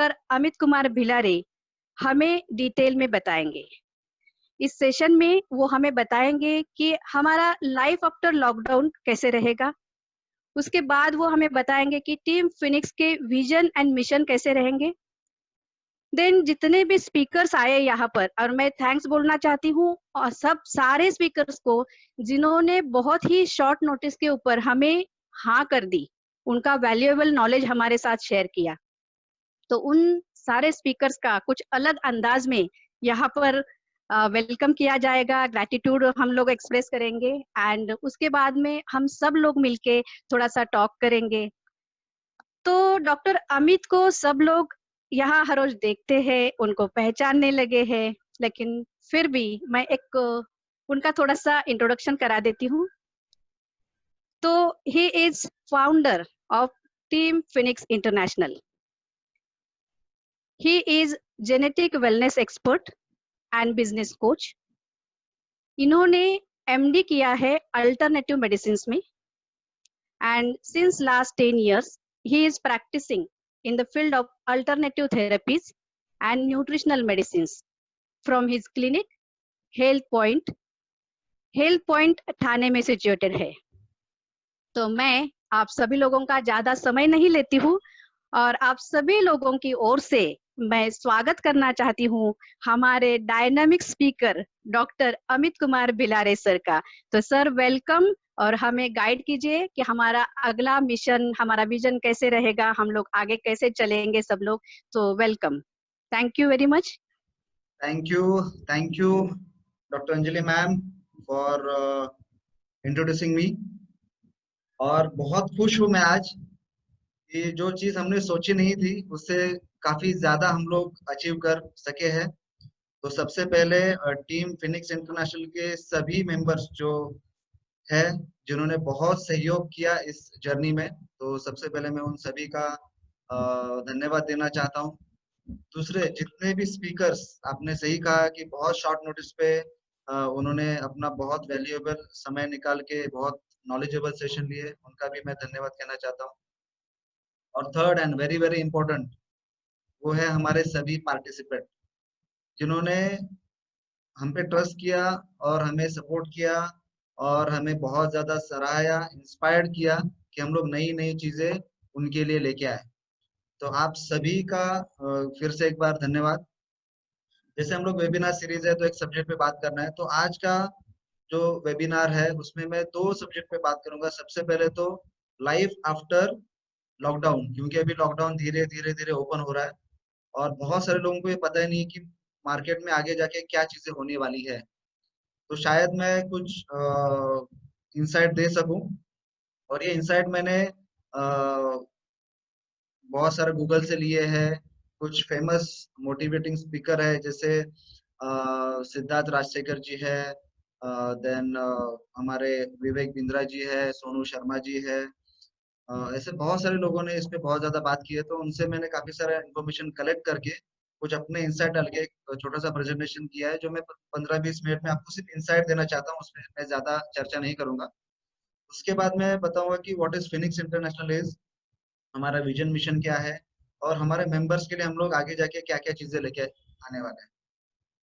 Doctor Amit Kumar Bhilare हमें detail में बताएंगे। इस सेशन में वो हमें बताएंगे कि हमारा लाइफ आफ्टर लॉकडाउन कैसे रहेगा। उसके बाद वो हमें बताएंगे कि टीम फिनिक्स के विजन एंड मिशन कैसे रहेंगे। देन जितने भी स्पीकर्स आए यहाँ पर, और मैं थैंक्स बोलना चाहती हूँ और सारे स्पीकर्स को जिन्होंने बहुत ही शॉर्ट नोटिस के ऊपर हमें हाँ कर दी, उनका वैल्यूएबल नॉलेज हमारे साथ शेयर किया। तो उन सारे स्पीकर्स का कुछ अलग अंदाज में यहाँ पर वेलकम किया जाएगा, ग्रैटिट्यूड हम लोग एक्सप्रेस करेंगे एंड उसके बाद में हम सब लोग मिलके थोड़ा सा टॉक करेंगे। तो डॉक्टर अमित को सब लोग यहाँ हर रोज देखते हैं, उनको पहचानने लगे हैं, लेकिन फिर भी मैं एक उनका थोड़ा सा इंट्रोडक्शन करा देती हूँ। तो he is founder of team Phoenix international. He is genetic wellness expert and business coach. इन्होंने MD किया है अल्टरनेटिव मेडिसिन में and since last 10 years he is practicing in the field of alternative therapies and nutritional medicines from his clinic Health Point. Health Point Thane में situated है। तो मैं आप सभी लोगों का ज्यादा समय नहीं लेती हूँ और आप सभी लोगों की ओर से मैं स्वागत करना चाहती हूँ हमारे dynamic speaker doctor Amit Kumar Bhilare sir का। तो सर वेलकम, और हमें गाइड कीजिए कि हमारा अगला मिशन, हमारा विजन कैसे रहेगा, हम लोग आगे कैसे चलेंगे सब लोग। तो welcome, thank you very much. Thank you doctor Anjali ma'am for introducing me. और बहुत खुश हूँ मैं आज कि जो चीज हमने सोची नहीं थी उससे काफी ज्यादा हम लोग अचीव कर सके हैं। तो सबसे पहले टीम फिनिक्स इंटरनेशनल के सभी मेंबर्स जो है जिन्होंने बहुत सहयोग किया इस जर्नी में, तो सबसे पहले मैं उन सभी का धन्यवाद देना चाहता हूँ। दूसरे जितने भी स्पीकर्स, आपने सही कहा कि बहुत शॉर्ट नोटिस पे उन्होंने अपना बहुत वैल्यूएबल समय निकाल के बहुत नॉलेजेबल सेशन लिए, उनका भी मैं धन्यवाद कहना चाहता हूँ। और third and very very important वो है हमारे सभी पार्टिसिपेंट जिन्होंने हम पे ट्रस्ट किया और हमें सपोर्ट किया और हमें बहुत ज्यादा सराहा, इंस्पायर्ड किया कि हम लोग नई नई चीजें उनके लिए लेके आए। तो आप सभी का फिर से एक बार धन्यवाद। जैसे हम लोग वेबिनार सीरीज है तो एक सब्जेक्ट पे बात करना है, तो आज का जो वेबिनार है उसमें मैं 2 सब्जेक्ट पे बात करूंगा। सबसे पहले तो लाइफ आफ्टर लॉकडाउन, क्योंकि अभी लॉकडाउन धीरे धीरे धीरे ओपन हो रहा है और बहुत सारे लोगों को ये पता ही नहीं कि मार्केट में आगे जाके क्या चीजें होने वाली है। तो शायद मैं कुछ इंसाइट दे सकूं, और ये इंसाइट मैंने बहुत सारे गूगल से लिए हैं। कुछ फेमस मोटिवेटिंग स्पीकर है जैसे सिद्धार्थ राजशेखर जी है, देन हमारे विवेक बिंद्रा जी है, सोनू शर्मा जी है, ऐसे बहुत सारे लोगों ने इस पे बहुत ज्यादा बात की है। तो उनसे मैंने काफी सारा इन्फॉर्मेशन कलेक्ट करके कुछ अपने इंसाइट डाल के एक छोटा सा प्रेजेंटेशन किया है, जो मैं 15-20 मिनट में आपको सिर्फ इंसाइट देना चाहता हूँ, उसमें मैं ज्यादा चर्चा नहीं करूंगा। उसके बाद मैं बताऊंगा कि what is Phoenix international is, हमारा विजन मिशन क्या है, और हमारे मेंबर्स के लिए हम लोग आगे जाके क्या क्या चीजें लेके आने वाले हैं।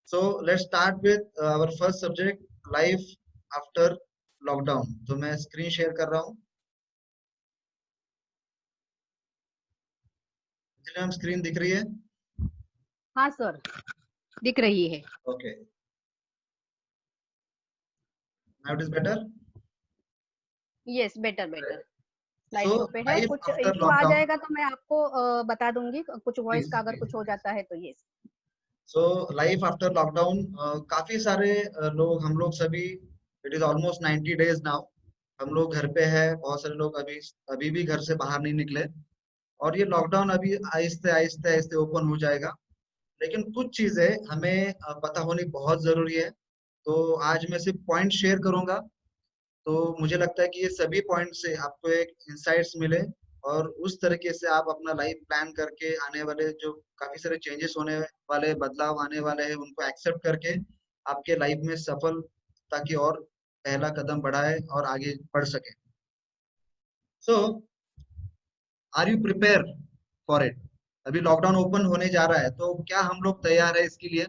So let's start with our first subject, life after lockdown. तो मैं स्क्रीन शेयर कर रहा हूँ। चलिए, हम स्क्रीन दिख रही है? हाँ सर, दिख रही है। Okay, now it is better. Yes, better better. Slide so show पे है, लाइफ कुछ आफ्टर इशू आ लॉकडाउन, जाएगा तो मैं आपको बता दूंगी, कुछ वॉइस प्लीज का अगर प्लीज। कुछ हो जाता है तो। Yes. So life after lockdown, काफी सारे लोग, हम लोग सभी, it is almost 90 days now, हम लोग घर पे हैं। बहुत सारे लोग अभी अभी भी घर से बाहर नहीं निकले, और ये लॉकडाउन अभी आहिस्ते आहिस्ते आहिस्ते ओपन हो जाएगा। लेकिन कुछ चीजें हमें पता होनी बहुत जरूरी है। तो आज मैं सिर्फ पॉइंट शेयर करूंगा, तो मुझे लगता है कि ये सभी पॉइंट से आपको एक इंसाइट्स मिले, और उस तरीके से आप अपना लाइफ प्लान करके आने वाले जो काफी सारे चेंजेस होने वाले, बदलाव आने वाले हैं, उनको एक्सेप्ट करके आपके लाइफ में सफलता की और पहला कदम बढ़ाए और आगे बढ़ सके। So are you prepare for it? अभी लॉकडाउन ओपन होने जा रहा है, तो क्या हम लोग तैयार है इसके लिए?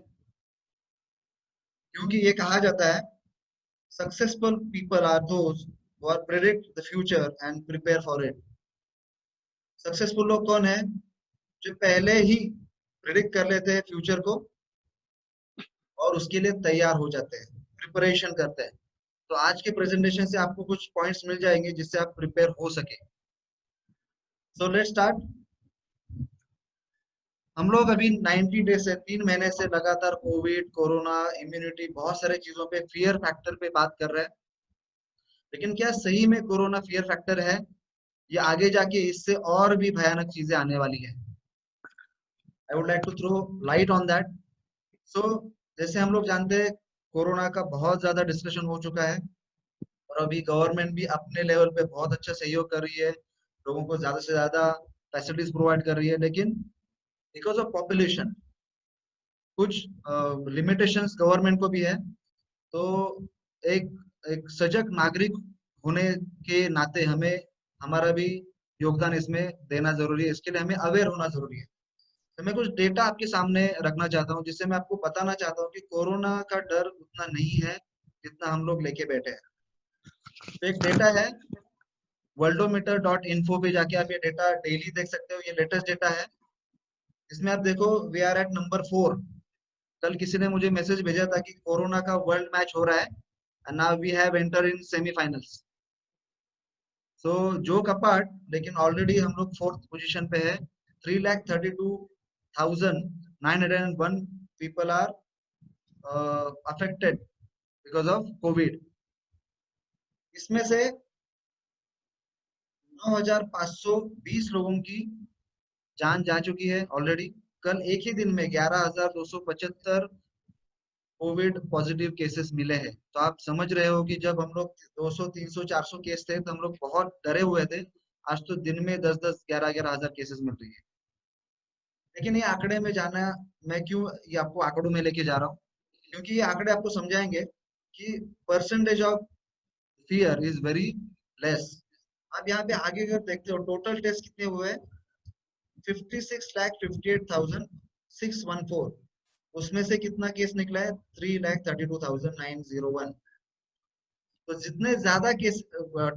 क्योंकि ये कहा जाता है successful people are those who are predict the future and prepare for it. Successful लोग कौन है? जो पहले ही प्रेडिक्ट कर लेते हैं फ्यूचर को और उसके लिए तैयार हो जाते हैं, प्रिपरेशन करते हैं। तो आज के प्रेजेंटेशन से आपको कुछ पॉइंट्स मिल जाएंगे जिससे आप प्रिपेयर हो सके। सो लेट्स स्टार्ट। हम लोग अभी 90 डेज से 3 महीने से लगातार कोविड, कोरोना, इम्यूनिटी, बहुत सारे चीजों पे, फियर फैक्टर पे बात कर रहे हैं। लेकिन क्या सही में कोरोना फियर फैक्टर है, या आगे जाके इससे और भी भयानक चीजें आने वाली है? I would like to throw light on that. So जैसे हम लोग जानते हैं, कोरोना का बहुत ज्यादा डिस्कशन हो चुका है और अभी गवर्नमेंट भी अपने लेवल पे बहुत अच्छा सहयोग कर रही है, लोगों को ज्यादा से ज्यादा फैसिलिटीज प्रोवाइड कर रही है। लेकिन बिकॉज ऑफ पॉपुलेशन कुछ लिमिटेशंस गवर्नमेंट को भी है। तो एक एक सजग नागरिक होने के नाते हमें हमारा भी योगदान इसमें देना जरूरी है। इसके लिए हमें अवेयर होना जरूरी है। तो मैं कुछ डेटा आपके सामने रखना चाहता हूँ, जिससे मैं आपको बताना चाहता हूँ कि कोरोना का डर उतना नहीं है जितना हम लोग लेके बैठे हैं। तो एक डेटा है, worldometer.info पे जाके आप ये डेटा डेली देख सकते हो। ये लेटेस्ट डेटा है। इसमें आप देखो, वी आर एट नंबर 4। कल किसी ने मुझे मैसेज भेजा था कि कोरोना का वर्ल्ड मैच हो रहा है and now we have enter in semifinals. So joke apart, लेकिन ऑलरेडी हम लोग 4th पोजीशन पे है। 3,32,901 people are affected because of COVID. इसमें से 9,520 लोगों की जान जा चुकी है ऑलरेडी। कल एक ही दिन में 11,275 कोविड पॉजिटिव केसेस मिले हैं। तो आप समझ रहे हो कि जब हम लोग 200, 300, 400 केस थे तो हम लोग बहुत डरे हुए थे। आज तो दिन में 10-10, 11-11 हजार केसेस मिल रही है। लेकिन ये आंकड़े में जाना, मैं क्यों ये आपको आंकड़ों में लेके जा रहा हूँ, क्योंकि ये आंकड़े आपको समझाएंगे कि percentage of fear is very less. आप यहाँ पे आगे अगर देखते हो, टोटल टेस्ट कितने हुए? 56,58,614। उसमें से कितना केस निकला है? 3,32,901। तो जितने ज्यादा केस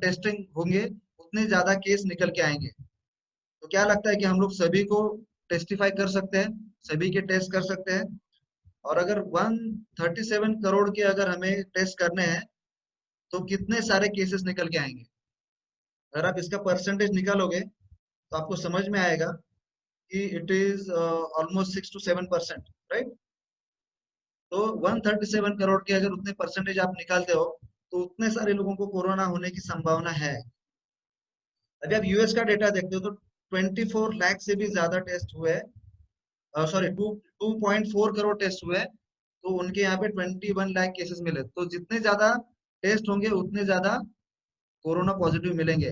टेस्टिंग होंगे उतने ज्यादा केस निकल के आएंगे। तो क्या लगता है कि हम लोग सभी को टेस्टिफाई कर सकते हैं, सभी के टेस्ट कर सकते हैं? और अगर 137 करोड़ के अगर हमें टेस्ट करने हैं तो कितने सारे केसेस निकल के आएंगे? अगर आप इसका परसेंटेज निकालोगे तो आपको समझ में आएगा कि it is almost 6 to 7%, right? तो 137 करोड़ के अगर उतने परसेंटेज आप निकालते हो तो उतने सारे लोगों को कोरोना होने की संभावना है। अभी आप यूएस का डेटा देखते हो तो 24 लाख से भी ज्यादा टेस्ट हुए, सॉरी 2.4 करोड़ टेस्ट हुए। तो उनके यहाँ पे 21 लाख केसेस मिले। तो जितने ज्यादा टेस्ट होंगे उतने ज्यादा कोरोना पॉजिटिव मिलेंगे।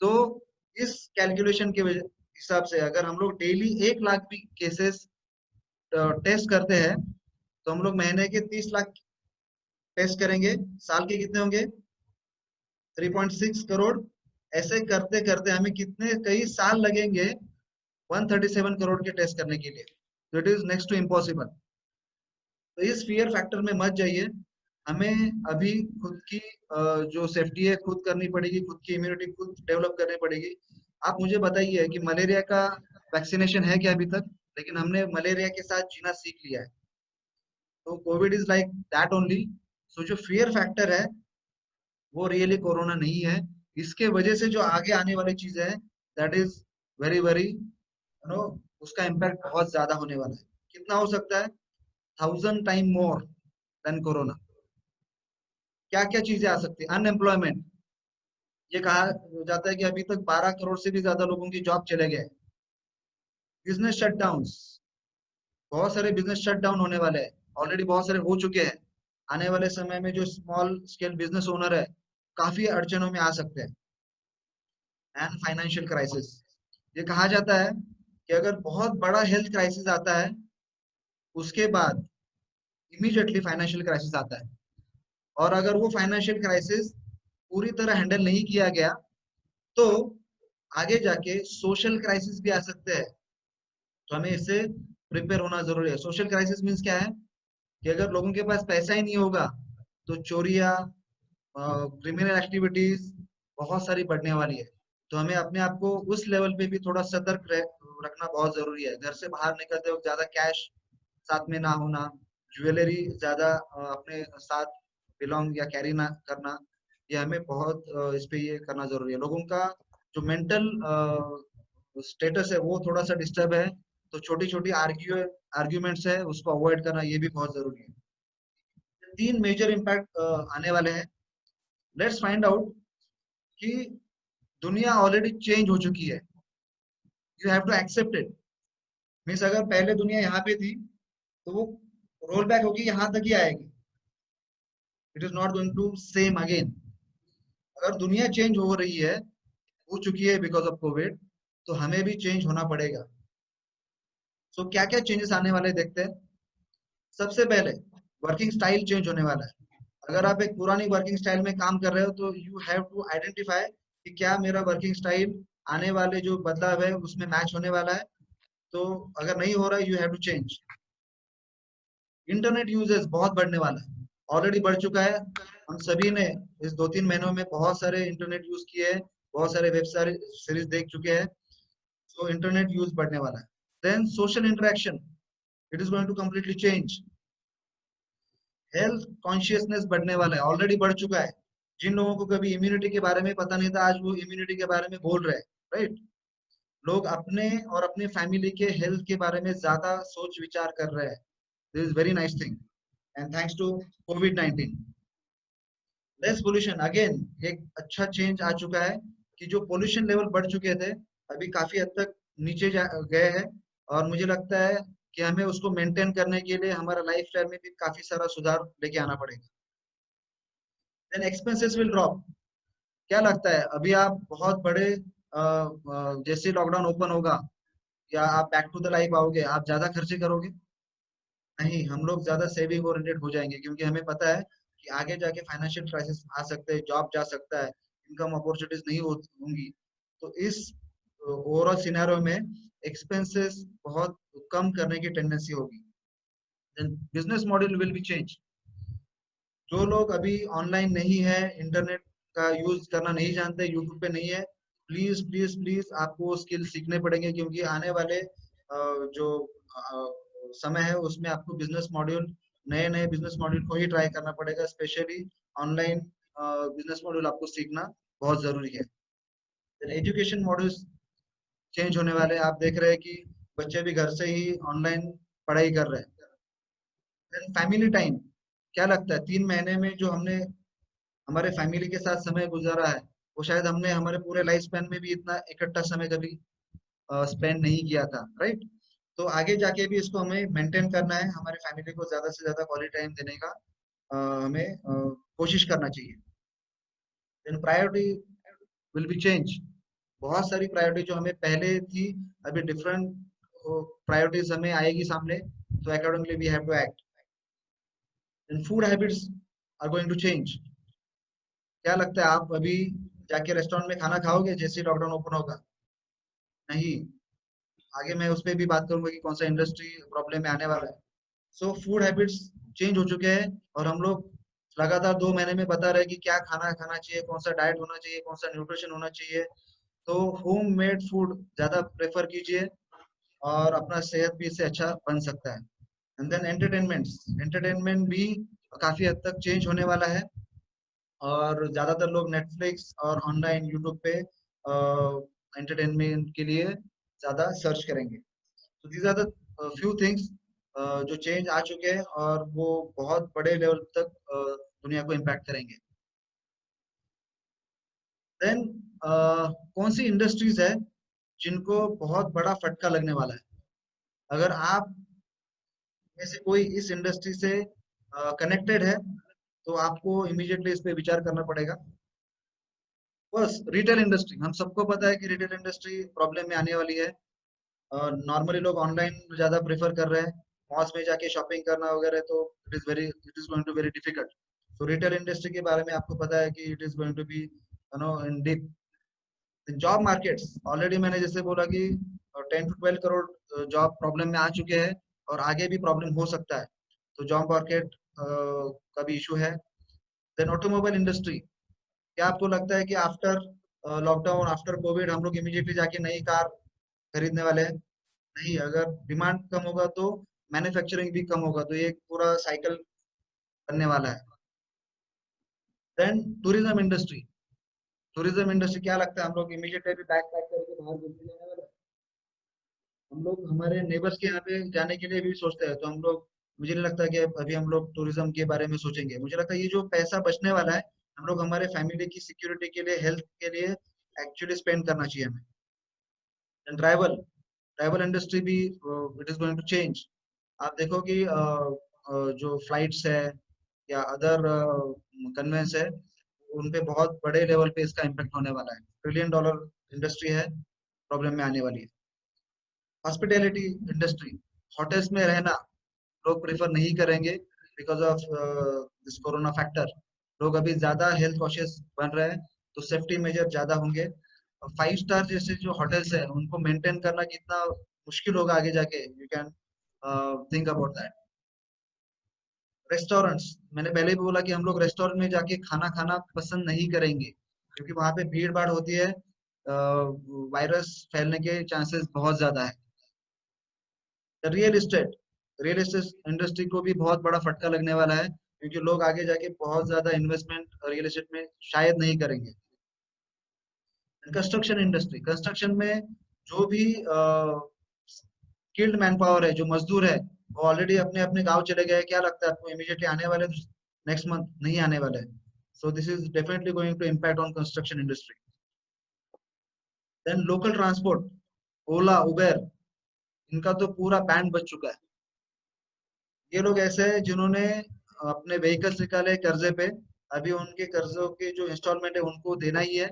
तो इस कैलकुलेशन के हिसाब से अगर हम लोग डेली 1 लाख भी केसेस टेस्ट करते हैं तो हम लोग महीने के 30 लाख टेस्ट करेंगे। साल के कितने होंगे? 3.6 करोड़। ऐसे करते करते हमें कितने कई साल लगेंगे 137 करोड़ के टेस्ट करने के लिए। तो it is next to impossible. तो इस फियर फैक्टर में मत जाइए। हमें अभी खुद की जो सेफ्टी है खुद करनी पड़ेगी, खुद की इम्यूनिटी खुद डेवलप करनी पड़ेगी। आप मुझे बताइए कि मलेरिया का वैक्सीनेशन है क्या अभी तक? लेकिन हमने मलेरिया के साथ जीना सीख लिया है। तो Covid is like that only. So जो फियर फैक्टर है वो रियली कोरोना नहीं है। इसके वजह से जो आगे आने वाली चीजें है, दैट इज वेरी वेरी उसका इम्पैक्ट बहुत ज्यादा होने वाला है। कितना हो सकता है? 1,000 टाइम मोर देन कोरोना। क्या क्या चीजें आ सकती है? अनएम्प्लॉयमेंट। ये कहा जाता है कि अभी तक 12 करोड़ से भी ज्यादा लोगों की जॉब चले गए। बिजनेस शटडाउन्स, बहुत सारे बिजनेस शटडाउन होने वाले हैं, ऑलरेडी बहुत सारे हो चुके हैं। आने वाले समय में जो स्मॉल स्केल बिजनेस ओनर है काफी अड़चनों में आ सकते हैं। And financial crisis. ये कहा जाता है कि अगर बहुत बड़ा हेल्थ क्राइसिस आता है उसके बाद इमीडिएटली फाइनेंशियल क्राइसिस आता है। और अगर वो फाइनेंशियल क्राइसिस पूरी तरह हैंडल नहीं किया गया तो आगे जाके सोशल क्राइसिस भी आ सकते हैं। तो हमें इससे प्रिपेयर होना जरूरी है। सोशल क्राइसिस मीन्स क्या है कि अगर लोगों के पास पैसा ही नहीं होगा तो चोरियां, क्रिमिनल एक्टिविटीज बहुत सारी बढ़ने वाली है। तो हमें अपने आप को उस लेवल पे भी थोड़ा सतर्क रखना बहुत जरूरी है। घर से बाहर निकलते वक्त ज्यादा कैश साथ में ना होना, ज्वेलरी ज्यादा अपने साथ बिलोंग या कैरी ना करना, ये हमें बहुत इस पे ये करना जरूरी है। लोगों का जो मेंटल स्टेटस है वो थोड़ा सा डिस्टर्ब है, तो छोटी छोटी आर्ग्यूमेंट्स है उसको अवॉइड करना ये भी बहुत जरूरी है। तीन मेजर इम्पैक्ट आने वाले हैं। लेट्स फाइंड आउट कि दुनिया ऑलरेडी चेंज हो चुकी है, you have to accept it. Means अगर पहले दुनिया यहाँ पे थी तो वो रोल बैक होगी यहाँ तक ही आएगी, it is not going to same again. अगर दुनिया चेंज हो रही है, हो चुकी है बिकॉज ऑफ कोविड, तो हमें भी चेंज होना पड़ेगा। सो क्या क्या चेंजेस आने वाले देखते हैं। सबसे पहले वर्किंग स्टाइल चेंज होने वाला है। अगर आप एक पुरानी वर्किंग स्टाइल में काम कर रहे हो तो यू हैव टू आइडेंटिफाई कि क्या मेरा वर्किंग स्टाइल आने वाले जो बदलाव है उसमें मैच होने वाला है। तो अगर नहीं हो रहा है, you have to change. Internet uses बहुत बढ़ने वाला है, ऑलरेडी बढ़ चुका है। हम सभी ने इस 2-3 महीनों में बहुत सारे इंटरनेट यूज किए हैं, बहुत सारे वेब सीरीज देख चुके हैं। तो इंटरनेट यूज बढ़ने वाला है। Then social interaction, it is going to completely change. Health consciousness बढ़ने वाला है, ऑलरेडी बढ़ चुका है। जिन लोगों को कभी इम्यूनिटी के बारे में पता नहीं था, आज वो इम्यूनिटी के बारे में बोल रहे हैं, राइट। लोग अपने और अपने फैमिली के हेल्थ के बारे में ज्यादा सोच विचार कर रहे हैं। This is very nice thing, and thanks to कोविड-19। लेस पोल्यूशन, अगेन एक अच्छा चेंज आ चुका है कि जो पोल्यूशन लेवल बढ़ चुके थे अभी काफी हद तक नीचे गए हैं। और मुझे लगता है कि हमें उसको मेंटेन करने के लिए हमारा लाइफ स्टाइल में भी काफी सारा सुधार लेके आना पड़ेगा। Then expenses will drop. क्या लगता है अभी आप बहुत बड़े जैसे लॉकडाउन ओपन होगा या आप बैक टू द लाइफ आओगे, आप ज्यादा खर्चे करोगे? नहीं, हम लोग ज्यादा सेविंग ओरिएंटेड हो जाएंगे, क्योंकि हमें पता है कि आगे जाके फाइनेंशियल क्राइसिस आ सकते हैं, जॉब जा सकता है, इनकम अपॉर्चुनिटीज नहीं होंगी। तो इस ओवरऑल सिनेरियो में एक्सपेंसेस बहुत कम करने की टेंडेंसी होगी। Then business model will be change. जो लोग अभी ऑनलाइन नहीं है, इंटरनेट का यूज करना नहीं जानते, यूट्यूब पे नहीं है, प्लीज प्लीज प्लीज आपको स्किल सीखने पड़ेंगे, क्योंकि आने वाले जो समय है उसमें आपको बिजनेस मॉड्यूल, नए नए बिजनेस मॉड्यूल को ही ट्राई करना पड़ेगा। स्पेशली ऑनलाइन बिजनेस मॉड्यूल आपको सीखना बहुत जरूरी है। एजुकेशन मॉड्यूल्स चेंज होने वाले हैं। आप देख रहे हैं कि बच्चे भी घर से ही ऑनलाइन पढ़ाई कर रहे हैं। फैमिली टाइम, क्या लगता है 3 महीने में जो हमने हमारे फैमिली के साथ समय गुजारा है, वो शायद हमने हमारे पूरे लाइफ स्पैन में भी इतना इकट्ठा समय कभी स्पेंड नहीं किया था, राइट। तो आगे जाके भी इसको हमें मेंटेन करना है, हमारे फैमिली को ज्यादा से ज्यादा क्वालिटी टाइम देने का हमें कोशिश करना चाहिए। Then priority will be change. बहुत सारी प्रायोरिटी जो हमें पहले थी, अभी डिफरेंट प्रायोरिटीज हमें आएगी सामने, तो accordingly we have to act. Then food habits are going to change. क्या लगता है आप अभी जाके रेस्टोरेंट में खाना खाओगे जैसे लॉकडाउन ओपन होगा? नहीं। आगे मैं उस पर भी बात करूंगा कि कौन सा इंडस्ट्री प्रॉब्लम में आने वाला है। सो फूड हैबिट्स चेंज हो चुके हैं, और हम लोग लगातार 2 महीने में बता रहे हैं कि क्या खाना खाना चाहिए, कौन सा डाइट होना चाहिए, कौन सा न्यूट्रिशन होना चाहिए। तो होम मेड फूड ज्यादा प्रेफर कीजिए, और अपना सेहत भी इससे अच्छा बन सकता है। एंड देन एंटरटेनमेंट भी काफी हद तक चेंज होने वाला है, और ज्यादातर लोग नेटफ्लिक्स और ऑनलाइन यूट्यूब पे एंटरटेनमेंट के लिए ज्यादा सर्च करेंगे। तो these are the few things जो चेंज आ चुके हैं, और वो बहुत बड़े लेवल तक दुनिया को इम्पैक्ट करेंगे। देन कौन सी इंडस्ट्रीज है जिनको बहुत बड़ा फटका लगने वाला है? अगर आप में से कोई इस इंडस्ट्री से कनेक्टेड है, तो आपको इमीडिएटली इस पे विचार करना पड़ेगा। बस रिटेल इंडस्ट्री, हम सबको पता है कि रिटेल इंडस्ट्री प्रॉब्लम में आने वाली है। नॉर्मली लोग ऑनलाइन ज्यादा प्रेफर कर रहे हैं, मॉल्स में जाके शॉपिंग करना वगैरह, तो it is going to very difficult. तो रिटेल इंडस्ट्री के बारे में आपको पता है कि it is going to be in deep. Job markets already मैंने जैसे बोला कि 10 to 12 करोड़ जॉब प्रॉब्लम में आ चुके हैं और आगे भी प्रॉब्लम हो सकता है, तो जॉब मार्केट का भी इशू है। देन ऑटोमोबाइल इंडस्ट्री, क्या आपको लगता है कि आफ्टर लॉकडाउन, आफ्टर कोविड हम लोग इमीडिएटली जाके नई कार खरीदने वाले हैं? नहीं, अगर डिमांड कम होगा तो मैन्युफैक्चरिंग भी कम होगा, तो ये एक पूरा साइकिल बनने वाला है। Then tourism industry, tourism industry क्या लगता है हम लोग इमीडिएटली बैक पैक करके बाहर घूमने जाने वाले हैं? हम लोग हमारे नेबर्स के यहाँ पे जाने के लिए भी सोचते हैं, तो हम लोग, मुझे नहीं लगता कि अभी हम लोग टूरिज्म के बारे में सोचेंगे। मुझे लगता है ये जो पैसा बचने वाला है, हम लोग हमारे फैमिली की सिक्योरिटी के लिए, हेल्थ के लिए एक्चुअली स्पेंड करना चाहिए हमें। एंड ट्रैवल, ट्रैवल इंडस्ट्री भी it is going to change. आप देखो कि जो फ्लाइट्स है या अदर कन्वेंस है, उन पे बहुत बड़े लेवल पे इसका इम्पेक्ट होने वाला है। $1 ट्रिलियन इंडस्ट्री है, प्रॉब्लम में आने वाली है। हॉस्पिटैलिटी इंडस्ट्री, होटल्स में रहना लोग प्रेफर नहीं करेंगे because of this corona factor. लोग अभी ज्यादा हेल्थ कॉशियस बन रहे हैं, तो सेफ्टी मेजर ज्यादा होंगे। 5 स्टार जैसे जो होटल्स है उनको मेंटेन करना कितना मुश्किल होगा आगे जाके, you can think about that. Restaurants, मैंने पहले भी बोला कि हम लोग रेस्टोरेंट में जाके खाना खाना पसंद नहीं करेंगे, क्योंकि वहां पे भीड़ भाड़ होती है, वायरस फैलने के चांसेस बहुत ज्यादा है। Real estate, real estate industry को भी बहुत बड़ा फटका लगने वाला है, क्योंकि लोग आगे जाके बहुत ज्यादा इन्वेस्टमेंट रियल एस्टेट में शायद नहीं करेंगे। कंस्ट्रक्शन इंडस्ट्री, कंस्ट्रक्शन में जो भी स्किल्ड मैन पावर है, जो मजदूर है, वो ऑलरेडी अपने अपने गांव चले गए। क्या लगता है आपको इमीडिएटली आने वाले नेक्स्ट मंथ? नहीं आने वाले। So this is definitely going to impact on construction industry. Then local transport, Ola Uber, इनका तो पूरा बैंड बज चुका है। ये लोग ऐसे हैं जिन्होंने अपने व्हीकल्स निकाले कर्जे पे, अभी उनके कर्जों के जो इंस्टॉलमेंट है उनको देना ही है,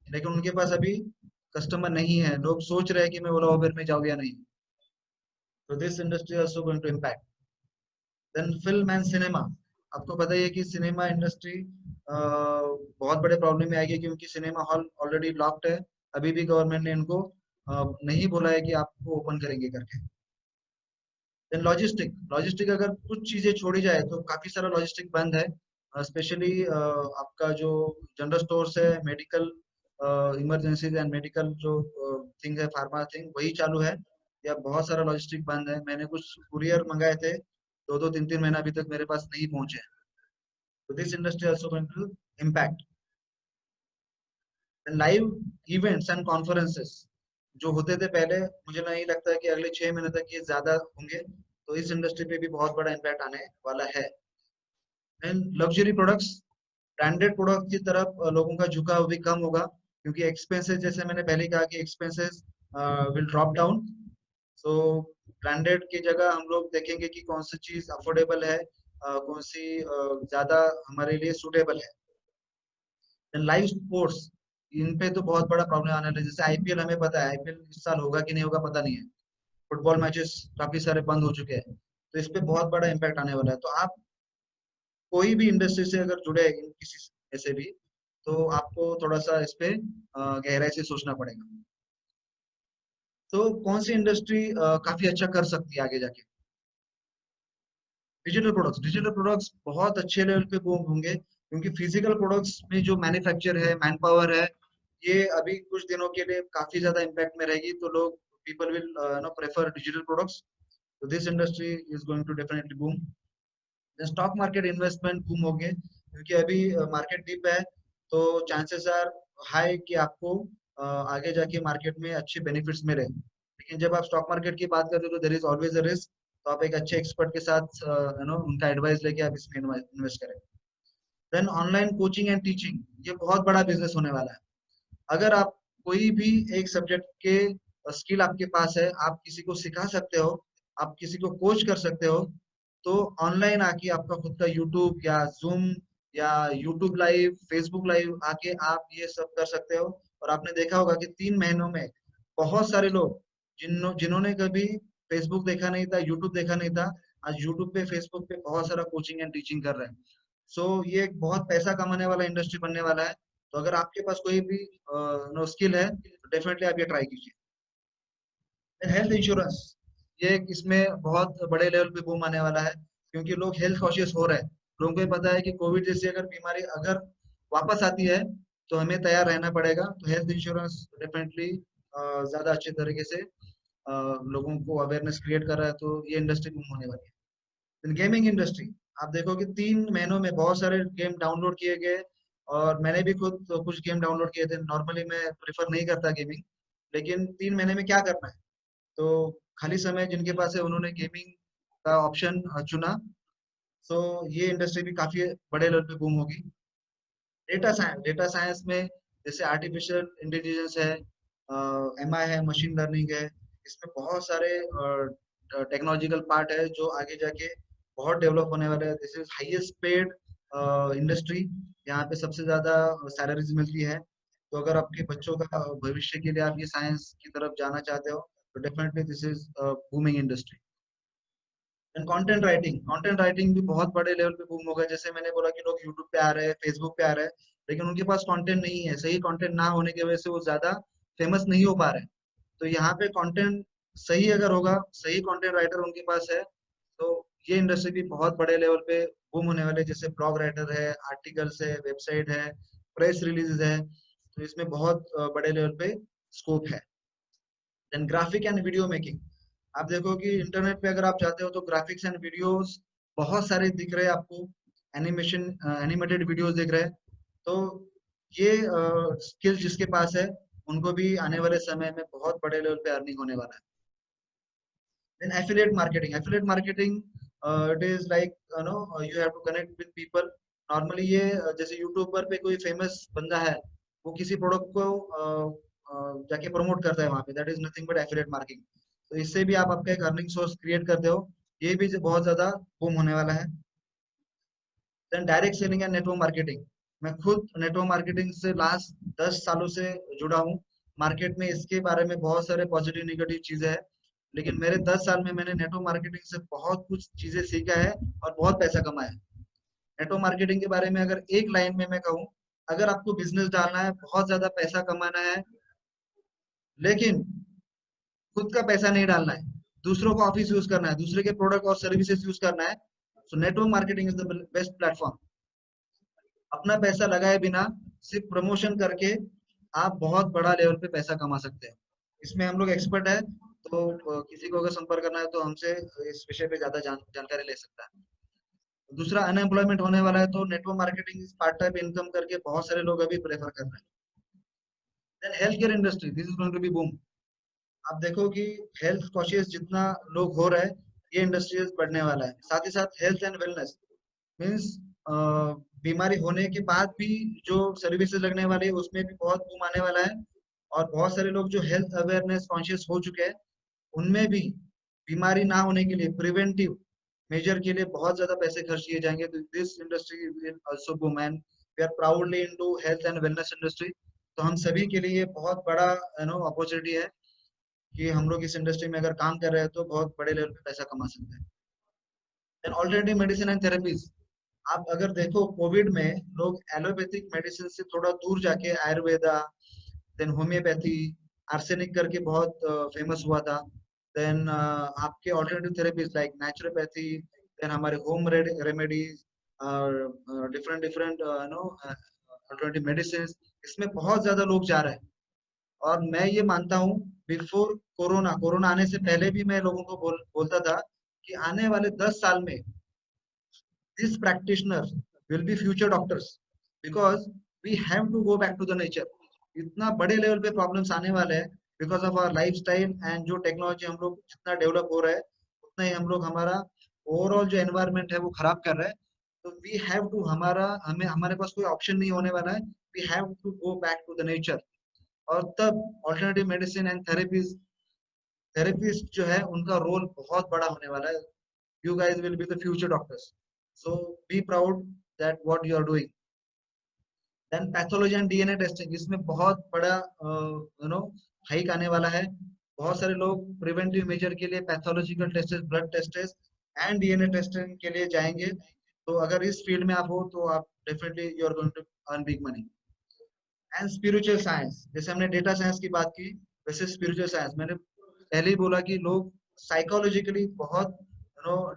लेकिन उनके पास अभी कस्टमर नहीं है। लोग सोच रहे हैं कि मैं ओला उबेर में जाऊँ या नहीं। तो this industry also going to impact. Then film and cinema, आपको पता ही है कि सिनेमा इंडस्ट्री बहुत बड़े प्रॉब्लम में आएगी, क्योंकि सिनेमा हॉल ऑलरेडी लॉक्ड है। अभी भी गवर्नमेंट ने इनको नहीं बोला है कि आपको ओपन करेंगे करके। देन लॉजिस्टिक, लॉजिस्टिक अगर कुछ चीजें छोड़ी जाए तो काफी सारा लॉजिस्टिक बंद है। स्पेशली आपका जो जनरल स्टोर्स है, मेडिकल इमरजेंसीज एंड मेडिकल जो थिंग है, फार्मा थिंग, वही चालू है। या बहुत सारा लॉजिस्टिक बंद है। मैंने कुछ कुरियर मंगाए थे, 2-2 3-3 महीना अभी तक मेरे पास नहीं पहुंचे। तो this industry also going to impact. Live events and conferences जो होते थे पहले, मुझे नहीं लगता है कि अगले 6 महीने तक ये ज्यादा होंगे, तो इस इंडस्ट्री पे भी बहुत बड़ा इम्पैक्ट आने वाला है। And luxury products, branded product की तरफ लोगों का झुकाव भी कम होगा, क्योंकि एक्सपेंसेस, जैसे मैंने पहले कहा कि expenses will drop down. So branded की जगह हम लोग देखेंगे कि कौन सी चीज अफोर्डेबल है, कौन सी ज्यादा हमारे लिए सूटेबल है। लाइव स्पोर्ट्स, इन पे तो बहुत बड़ा प्रॉब्लम आने वाला है। जैसे आईपीएल, हमें पता है आईपीएल इस साल होगा कि नहीं होगा पता नहीं है। फुटबॉल मैचेस काफी सारे बंद हो चुके हैं, तो इस पे बहुत बड़ा इम्पैक्ट आने वाला है। तो आप कोई भी इंडस्ट्री से अगर जुड़े किसी ऐसे भी, तो आपको थोड़ा सा इस पे गहराई से सोचना पड़ेगा। तो कौन सी इंडस्ट्री काफी अच्छा कर सकती है आगे जाके? डिजिटल प्रोडक्ट्स, डिजिटल प्रोडक्ट्स बहुत अच्छे लेवल पे बूम होंगे, क्योंकि फिजिकल प्रोडक्ट्स में जो मैन्युफैक्चर है, मैन पावर है, ये अभी कुछ दिनों के लिए काफी ज्यादा इम्पैक्ट में रहेगी। तो लोग, people will no prefer digital products. तो this industry is going to definitely boom. Stock market investment boom होंगे, क्योंकि अभी मार्केट डिप है, तो चांसेस आर हाई कि आपको आगे जाके मार्केट में अच्छे बेनिफिट्स मिले। लेकिन जब आप स्टॉक मार्केट की बात करते हो तो there is always a risk. तो आप एक अच्छे एक्सपर्ट के साथ उनका एडवाइस लेके आप इसमें इन्वेस्ट करें। Then online coaching and teaching, ये बहुत बड़ा बिजनेस होने वाला है। अगर आप कोई भी एक सब्जेक्ट के स्किल आपके पास है, आप किसी को सिखा सकते हो, आप किसी को कोच कर सकते हो, तो ऑनलाइन आके आपका खुद का यूट्यूब या जूम या यूट्यूब लाइव, फेसबुक लाइव आके आप ये सब कर सकते हो। और आपने देखा होगा कि 3 महीनों में बहुत सारे लोग जिन्होंने कभी फेसबुक देखा नहीं था, यूट्यूब देखा नहीं था, आज यूट्यूब पे, फेसबुक पे बहुत सारा कोचिंग एंड टीचिंग कर रहे हैं। सो ये एक बहुत पैसा कमाने वाला इंडस्ट्री बनने वाला है। तो अगर आपके पास कोई भी नो स्किल है तो डेफिनेटली आप ये ट्राई कीजिए। हेल्थ इंश्योरेंस, ये इसमें बहुत बड़े लेवल पे बूम आने वाला है, क्योंकि लोग हेल्थ कॉशियस हो रहे हैं। लोगों को ये पता है कि कोविड जैसी अगर बीमारी अगर वापस आती है तो हमें तैयार रहना पड़ेगा। तो हेल्थ इंश्योरेंस डेफिनेटली ज्यादा अच्छे तरीके से लोगों को अवेयरनेस क्रिएट कर रहा है, तो ये इंडस्ट्री बूम होने वाली है। गेमिंग इंडस्ट्री, आप देखो कि 3 महीनों में बहुत सारे गेम डाउनलोड किए गए, और मैंने भी खुद कुछ गेम डाउनलोड किए थे। नॉर्मली मैं प्रेफर नहीं करता गेमिंग, लेकिन 3 महीने में क्या करना है, तो खाली समय जिनके पास है उन्होंने गेमिंग का ऑप्शन चुना। सो ये इंडस्ट्री भी काफी बड़े लेवल पे बूम होगी। डेटा साइंस में जैसे आर्टिफिशियल इंटेलिजेंस है, एमआई है, मशीन लर्निंग है, इसमें बहुत सारे टेक्नोलॉजिकल पार्ट है जो आगे जाके बहुत डेवलप होने वाले हैं। This is highest paid industry, यहाँ पे सबसे ज्यादा सैलरीज मिलती है। तो अगर आपके बच्चों का भविष्य के लिए आप ये साइंस की तरफ जाना चाहते हो तो definitely this is booming industry. And content writing भी बहुत बड़े लेवल पे बूम होगा। जैसे मैंने बोला कि लोग यूट्यूब पे आ रहे हैं, फेसबुक पे आ रहे हैं, लेकिन उनके पास कंटेंट नहीं है। सही कंटेंट ना होने की वजह से वो ज्यादा फेमस नहीं हो पा रहे हैं। तो यहाँ पे कंटेंट सही अगर होगा, सही कंटेंट राइटर उनके पास है, तो ये इंडस्ट्री भी बहुत बड़े लेवल पे बूम होने वाले। जैसे ब्लॉग राइटर है, आर्टिकल्स है, वेबसाइट है, प्रेस रिलीज है, तो इसमें बहुत बड़े लेवल पे स्कोप है। Then graphic and video making, आप देखो कि इंटरनेट पे अगर आप जाते हो तो ग्राफिक्स एंड वीडियोस बहुत सारे दिख रहे हैं आपको। एनिमेशन, एनिमेटेड वीडियोस दिख रहे हैं। तो ये स्किल जिसके पास है उनको भी आने वाले समय में बहुत बड़े लेवल पे अर्निंग होने वाला है। Then affiliate marketing, it is like you have to connect with people. Normally ये जैसे यूट्यूबर पे कोई फेमस बंदा है, वो किसी प्रोडक्ट को जाके प्रमोट करता है वहां पे, that is nothing but affiliate marketing. तो इससे भी आप आपका एक अर्निंग सोर्स क्रिएट करते हो। ये भी बहुत ज्यादा बूम होने वाला है। Then direct selling and network marketing, मैं खुद नेटवर्क मार्केटिंग से लास्ट 10 सालों से जुड़ा हूँ। मार्केट में इसके बारे में बहुत सारे पॉजिटिव निगेटिव चीजें हैं, लेकिन मेरे 10 साल में मैंने नेटवर्क मार्केटिंग से बहुत कुछ चीजें सीखा है और बहुत पैसा कमाया है। नेटवर्क मार्केटिंग के बारे में अगर एक लाइन में मैं कहूँ, अगर आपको बिजनेस डालना है, बहुत ज्यादा पैसा कमाना है, लेकिन खुद का पैसा नहीं डालना है, दूसरों का ऑफिस यूज करना है, दूसरे के प्रोडक्ट और सर्विसेज यूज करना है, so network marketing is the best platform. अपना पैसा लगाए बिना सिर्फ प्रमोशन करके आप बहुत बड़ा लेवल पे पैसा कमा सकते हैं। इसमें हम लोग एक्सपर्ट है, तो किसी को अगर संपर्क करना है तो हमसे इस विषय पे ज्यादा जानकारी ले सकता है। दूसरा, अनएम्प्लॉयमेंट होने वाला है, तो network marketing part time income करके बहुत सारे लोग अभी प्रेफर कर रहे हैं। Then health care industry, this is going to be boom. आप देखो कि हेल्थ कॉशियस जितना लोग हो रहे हैं, ये इंडस्ट्रीज बढ़ने वाला है। साथ ही साथ हेल्थ एंड वेलनेस मीन्स बीमारी होने के बाद भी जो सर्विसेज लगने वाली है उसमें भी बहुत बूम आने वाला है। और बहुत सारे लोग जो हेल्थ अवेयरनेस कॉन्शियस हो चुके हैं, उनमें भी बीमारी ना होने के लिए प्रिवेंटिव मेजर के लिए बहुत ज्यादा पैसे खर्च किए जाएंगे। तो this industry will also boom and we are proudly into health and wellness industry. तो हम सभी के लिए बहुत बड़ा अपॉर्चुनिटी है कि हम लोग इस इंडस्ट्री में अगर काम कर रहे हैं तो बहुत बड़े लेवल पे पैसा कमा सकते हैं। Then alternative medicine and therapies, आप अगर देखो कोविड में लोग एलोपैथिक मेडिसिन से थोड़ा दूर जाके आयुर्वेदा, देन होम्योपैथी, आर्सेनिक करके बहुत फेमस हुआ था। देन आपके alternative therapies like naturopathy, then हमारे home remedies, different different no alternative medicine, इसमें बहुत ज्यादा लोग जा रहे हैं। और मैं ये मानता हूँ, बिफोर कोरोना, कोरोना आने से पहले भी मैं लोगों को बोलता था कि आने वाले 10 साल में these practitioners will be future doctors because we have to go back to the nature। इतना बड़े लेवल पे प्रॉब्लम्स आने वाले हैं because of our lifestyle and जो टेक्नोलॉजी हम लोग जितना डेवलप हो रहा है, उतना ही हम लोग हमारा ओवरऑल जो एनवायरनमेंट है वो खराब कर रहे हैं। तो वी हैव टू, हमें हमारे पास कोई ऑप्शन नहीं होने वाला है, we have to go back to the nature. और तब ऑल्टरनेटिव मेडिसिन एंड थेरेपिस्ट जो है उनका रोल बहुत बड़ा होने वाला है। You guys will be the future doctors. So be proud that what you are doing. Then pathology and DNA testing, इसमें बहुत बड़ा हाइक आने वाला है। बहुत सारे लोग प्रिवेंटिव मेजर के लिए pathological test, blood test and DNA testing के लिए जाएंगे। तो अगर इस फील्ड में आप हो तो आप definitely you are going to earn big money. And spiritual science. जैसे हमने डेटा साइंस की बात की, वैसे स्पिरिचुअल साइंस, मैंने पहले ही बोला कि लोग साइकोलॉजिकली बहुत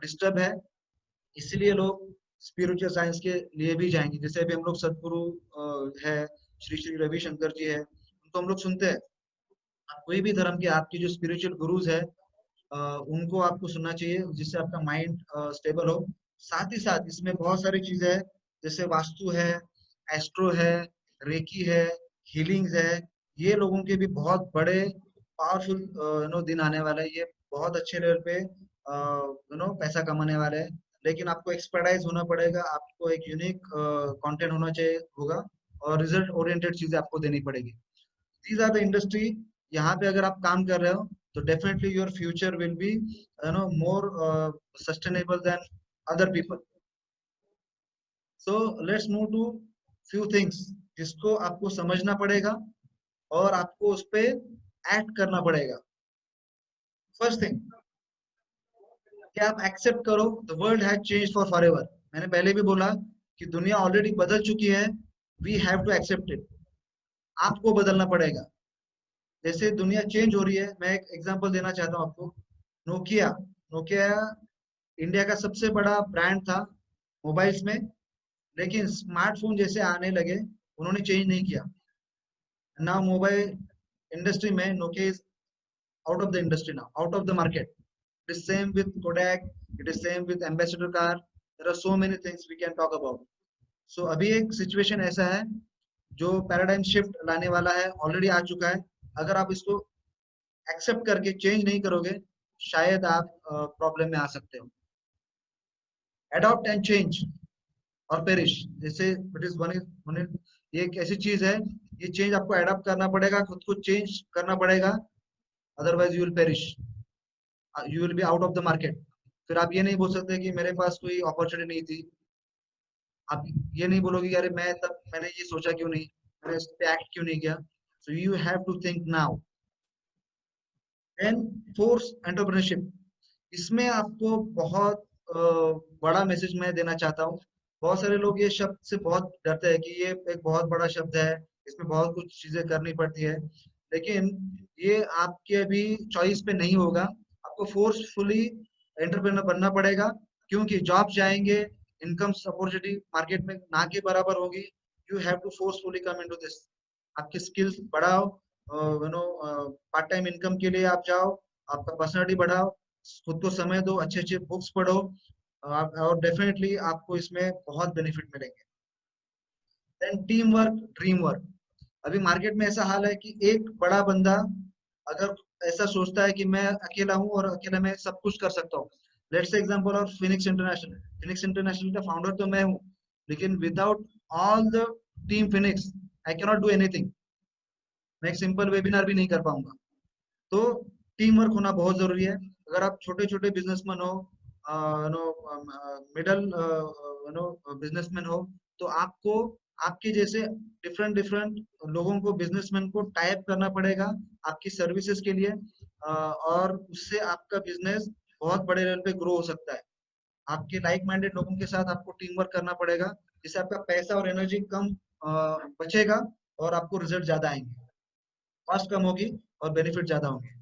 डिस्टर्ब है, इसलिए लोग स्पिरिचुअल साइंस के लिए भी जाएंगे। जैसे अभी हम लोग सदगुरु है, श्री श्री रविशंकर जी है, उनको हम लोग सुनते हैं। आप कोई भी धर्म के आपकी जो स्पिरिचुअल गुरुज है, उनको आपको सुनना चाहिए, जिससे आपका माइंड स्टेबल हो। साथ ही साथ इसमें बहुत सारी चीजें हैं, जैसे वास्तु है, एस्ट्रो है, रेकी है, हीलिंग्स है। ये लोगों के भी बहुत बड़े पावरफुल दिन आने वाला है। ये बहुत अच्छे लेवल पे पैसा कमाने वाले हैं। लेकिन आपको एक्सपर्टाइज होना पड़ेगा, आपको एक यूनिक कंटेंट होना चाहिए होगा, और रिजल्ट ओरिएंटेड चीजें आपको देनी पड़ेगी। These are the industry. यहाँ पे अगर आप काम कर रहे हो तो definitely your future will be more sustainable than other people. So let's move to few things जिसको आपको समझना पड़ेगा और आपको उस पे एक्ट करना पड़ेगा। फर्स्ट थिंग, कि आप एक्सेप्ट करो the world has changed for forever. मैंने पहले भी बोला कि दुनिया ऑलरेडी बदल चुकी है, we have to accept it. आपको बदलना पड़ेगा। जैसे दुनिया चेंज हो रही है, मैं एक एग्जांपल देना चाहता हूँ आपको। नोकिया, नोकिया इंडिया का सबसे बड़ा ब्रांड था मोबाइल्स में, लेकिन स्मार्टफोन जैसे आने लगे उन्होंने चेंज नहीं किया। नाउ मोबाइल इंडस्ट्री में Nokia is out of the industry now, out of the market. It is same with Kodak, it is same with Ambassador car. There are so many things we can talk about. So अभी एक situation ऐसा है जो paradigm shift लाने वाला है, already आ चुका है। अगर आप इसको एक्सेप्ट करके चेंज नहीं करोगे, शायद आप प्रॉब्लम में आ सकते हो। अडॉप्ट एंड चेंज और पेरिश, जैसे इट इज वन ये एक ऐसी चीज है, ये चेंज आपको अडॉप्ट करना पड़ेगा, खुद को चेंज करना पड़ेगा, otherwise you will perish, you will be out of the market. फिर आप ये नहीं बोल सकते कि मेरे पास कोई अपॉर्चुनिटी नहीं थी। आप ये नहीं बोलोगे कि अरे मैंने ये सोचा क्यों नहीं, मैंने इस पे एक्ट क्यों नहीं किया। So you have to think now. Then force entrepreneurship, इसमें आपको बहुत बड़ा मैसेज मैं देना चाहता हूँ। बहुत सारे लोग ये शब्द से बहुत डरते हैं कि ये एक बहुत बड़ा शब्द है, इसमें बहुत कुछ चीजें करनी पड़ती है, लेकिन ये आपके अभी चॉइस पे नहीं होगा। आपको फोर्सफुली एंटरप्रेन्योर बनना पड़ेगा, क्योंकि जॉब जाएंगे, इनकम अपॉर्चुनिटी मार्केट में ना के बराबर होगी। You have to forcefully come into this. आपकी स्किल्स बढ़ाओ, पार्ट टाइम इनकम के लिए आप जाओ, आपका पर्सनालिटी बढ़ाओ, खुद को समय दो, अच्छे अच्छे बुक्स पढ़ो, और डेफिनेटली आपको इसमें बहुत बेनिफिट मिलेंगे। Then team work, dream work. अभी मार्केट में ऐसा हाल है कि एक बड़ा बंदा अगर ऐसा सोचता है कि मैं अकेला हूँ और अकेला मैं सब कुछ कर सकता हूँ। Let's say example of Phoenix international. Phoenix international का फाउंडर तो मैं हूँ, लेकिन without all the team Phoenix I can not do anything. मैं एक सिंपल वेबिनार भी नहीं कर पाऊंगा। तो टीम वर्क होना बहुत जरूरी है। अगर आप छोटे छोटे बिजनेसमैन हो, नो मिडल नो बिजनेसमैन हो, तो आपको आपके जैसे डिफरेंट डिफरेंट लोगों को, बिजनेसमैन को टाइप करना पड़ेगा आपकी सर्विसेज के लिए, और उससे आपका बिजनेस बहुत बड़े लेवल पे ग्रो हो सकता है। आपके लाइक माइंडेड लोगों के साथ आपको टीम वर्क करना पड़ेगा, जिससे आपका पैसा और एनर्जी कम बचेगा और आपको रिजल्ट ज्यादा आएंगे, कॉस्ट कम होगी और बेनिफिट ज्यादा होंगे।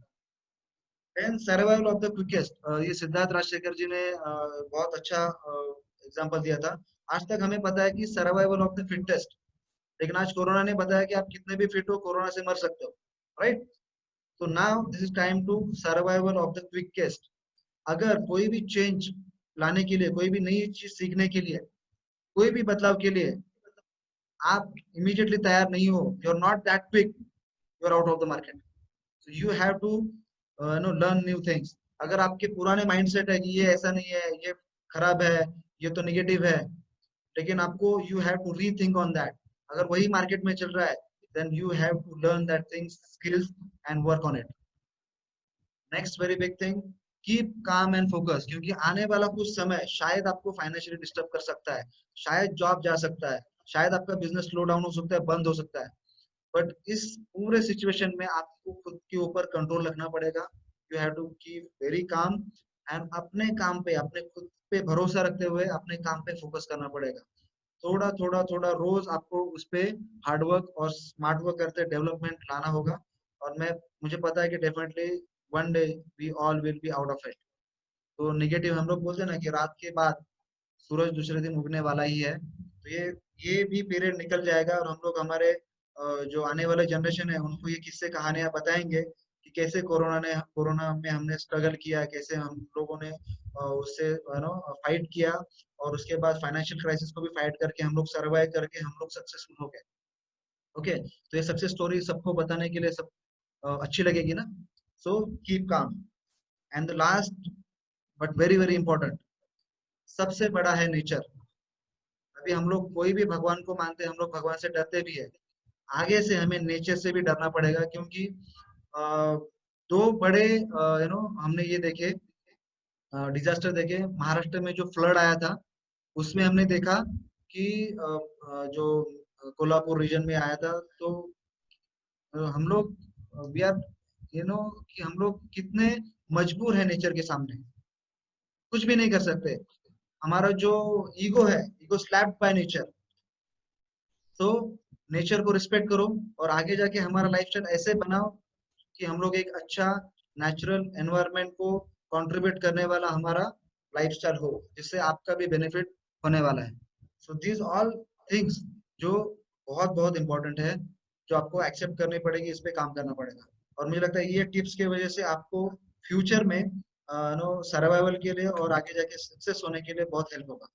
Then survival of the quickest, ये सिद्धार्थ राजशेखर जी ने बहुत अच्छा एग्जांपल दिया था। आज तक हमें पता है कि सर्वाइवल ऑफ द फिटेस्ट, लेकिन आज कोरोना ने बताया कि आप कितने भी फिट हो, कोरोना से मर सकते हो, राइट। तो now this is time to survival of the quickest. अगर कोई भी चेंज लाने के लिए, कोई भी नई चीज सीखने के लिए, कोई भी बदलाव के लिए आप इमीडिएटली तैयार नहीं हो, you are not that quick, you are out of the market. So you have to learn new things. अगर आपके पुराने माइंडसेट है कि ये ऐसा नहीं है, ये खराब है, ये तो नेगेटिव है, लेकिन आपको you have to rethink on that. अगर वही मार्केट में चल रहा है, then you have to learn that things, skills and work on it. Next very big thing, keep calm and focus, क्योंकि आने वाला कुछ समय शायद आपको फाइनेंशियली डिस्टर्ब कर सकता है, शायद जॉब जा सकता है, शायद आपका बिजनेस स्लो डाउन हो सकता है, बंद हो सकता है। बट इस पूरे सिचुएशन में आपको खुद के ऊपर कंट्रोल रखना पड़ेगा। You have to keep very calm and अपने काम पे, अपने खुद पे भरोसा रखते हुए अपने काम पे फोकस करना पड़ेगा। थोड़ा थोड़ा थोड़ा रोज आपको उस पे हार्डवर्क और स्मार्ट वर्क करते डेवलपमेंट लाना होगा। और मुझे पता है कि definitely one day we all will be out of it. तो निगेटिव हम लोग बोलते हैं ना कि रात के बाद सूरज दूसरे दिन उगने वाला ही है। तो ये भी पीरियड निकल जाएगा और हम लोग हमारे जो आने वाले जनरेशन है उनको ये किस्से कहानियां बताएंगे कि कैसे कोरोना में हमने स्ट्रगल किया, कैसे हम लोगों ने उससे फाइट किया, और उसके बाद फाइनेंशियल क्राइसिस को भी फाइट करके हम लोग सर्वाइव करके हम लोग सक्सेसफुल हो गए। ओके, तो ये सक्सेस स्टोरी सबको बताने के लिए सब अच्छी लगेगी ना। So keep calm. And the last but very very important, सबसे बड़ा है नेचर। अभी हम लोग कोई भी भगवान को मानते हैं, हम लोग भगवान से डरते भी है, आगे से हमें नेचर से भी डरना पड़ेगा। क्योंकि अ, दो बड़े हमने ये देखे डिजास्टर देखे। महाराष्ट्र में जो फ्लड आया था उसमें हमने देखा कि जो कोल्हापुर रीजन में आया था, तो हम लोग वी आर कि हम लोग कितने मजबूर है नेचर के सामने, कुछ भी नहीं कर सकते। हमारा जो ईगो है, ईगो स्लैप्ड बाय नेचर। तो नेचर को रिस्पेक्ट करो और आगे जाके हमारा लाइफस्टाइल ऐसे बनाओ कि हम लोग एक अच्छा नेचुरल एनवायरनमेंट को कंट्रीब्यूट करने वाला हमारा लाइफस्टाइल हो, जिससे आपका भी बेनिफिट होने वाला है। सो दिस ऑल थिंग्स जो बहुत बहुत इंपॉर्टेंट है, जो आपको एक्सेप्ट करनी पड़ेगी, इस पे काम करना पड़ेगा। और मुझे लगता है ये टिप्स की वजह से आपको फ्यूचर में नो सर्वाइवल के लिए और आगे जाके सक्सेस होने के लिए बहुत हेल्प होगा।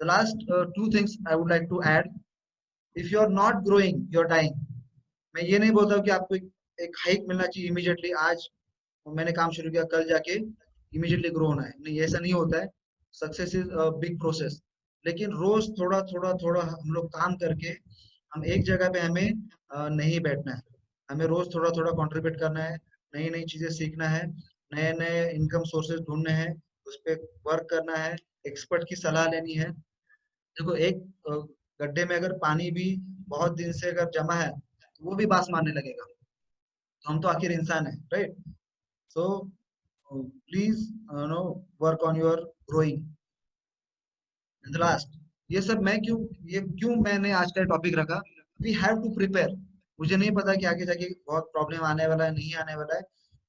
The last two things I would like to add: if you are not growing, you are dying. मैं ये नहीं बोलता हूँ कि आपको एक हाइक मिलना चाहिए इमीडिएटली, आज मैंने काम शुरू किया कल जाके इमीडिएटली ग्रो होना है, नहीं, ऐसा नहीं होता है। Success is a big process. लेकिन रोज थोड़ा थोड़ा थोड़ा हम लोग काम करके, हम एक जगह पे हमें नहीं बैठना है। हमें रोज थोड़ा थोड़ा कंट्रीब्यूट करना है, नई नई चीजें सीखना है, नए नए इनकम सोर्सेज ढूंढने हैं, उस पर वर्क करना है, एक्सपर्ट की सलाह लेनी है। देखो, एक गड्ढे में अगर पानी भी बहुत दिन से अगर जमा है तो वो भी बास मारने लगेगा। तो हम तो आखिर इंसान है, right? So please no work on your growing. And last, ये क्यों मैंने आज का टॉपिक रखा, वी हैव टू प्रिपेयर। मुझे नहीं पता कि आगे जाके बहुत प्रॉब्लम आने वाला है, नहीं आने वाला है,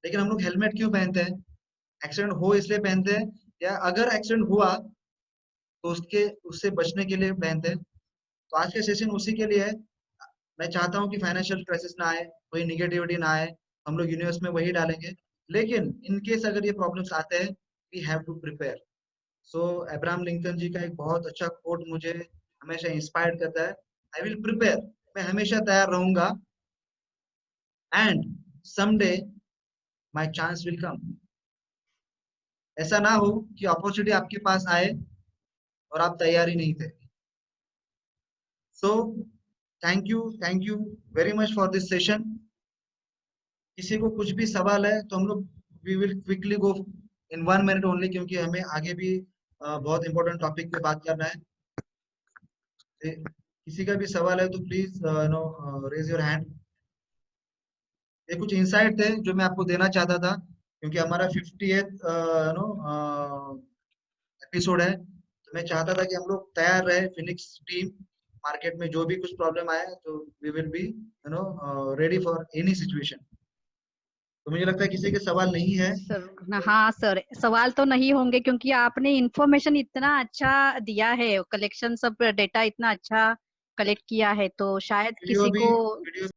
लेकिन हम लोग हेलमेट क्यों पहनते हैं? एक्सीडेंट हो इसलिए पहनते हैं, या अगर एक्सीडेंट हुआ तो उससे बचने के लिए पहनते हैं। तो आज का सेशन उसी के लिए है। मैं चाहता हूँ कि फाइनेंशियल क्राइसिस ना आए, कोई निगेटिविटी ना आए, हम लोग यूनिवर्स में वही डालेंगे। लेकिन इन केस अगर ये प्रॉब्लम्स आते हैं, we have to prepare. So Abraham Lincoln ji का एक बहुत अच्छा कोट मुझे हमेशा इंस्पायर करता है: आई विल प्रिपेयर। मैं हमेशा तैयार रहूंगा, and someday my chance will come. ऐसा ना हो कि अपॉर्चुनिटी आपके पास आए और आप तैयार ही नहीं थे। So thank you very much for this session. किसी को कुछ भी सवाल है तो हम लोग we will quickly go in 1 minute only, क्योंकि हमें आगे भी बहुत इंपॉर्टेंट टॉपिक पे बात करना है। किसी का भी सवाल है तो please no raise your hand. ये कुछ इंसाइट थे जो मैं आपको देना चाहता था, क्योंकि हमारा 50th नो एपिसोड है, तो मैं चाहता था कि हम लोग तैयार रहे, फिनिक्स टीम। मार्केट में जो भी कुछ प्रॉब्लम आए तो we will be ready for any situation. तो मुझे लगता है किसी के सवाल नहीं है। सर, हाँ सर, सवाल तो नहीं होंगे क्योंकि आपने इंफॉर्मेशन इतना अच्छा दिया है, कलेक्शन सब डेटा इतना अच्छा कलेक्ट किया है, तो शायद वीडियो किसी भी को वीडियो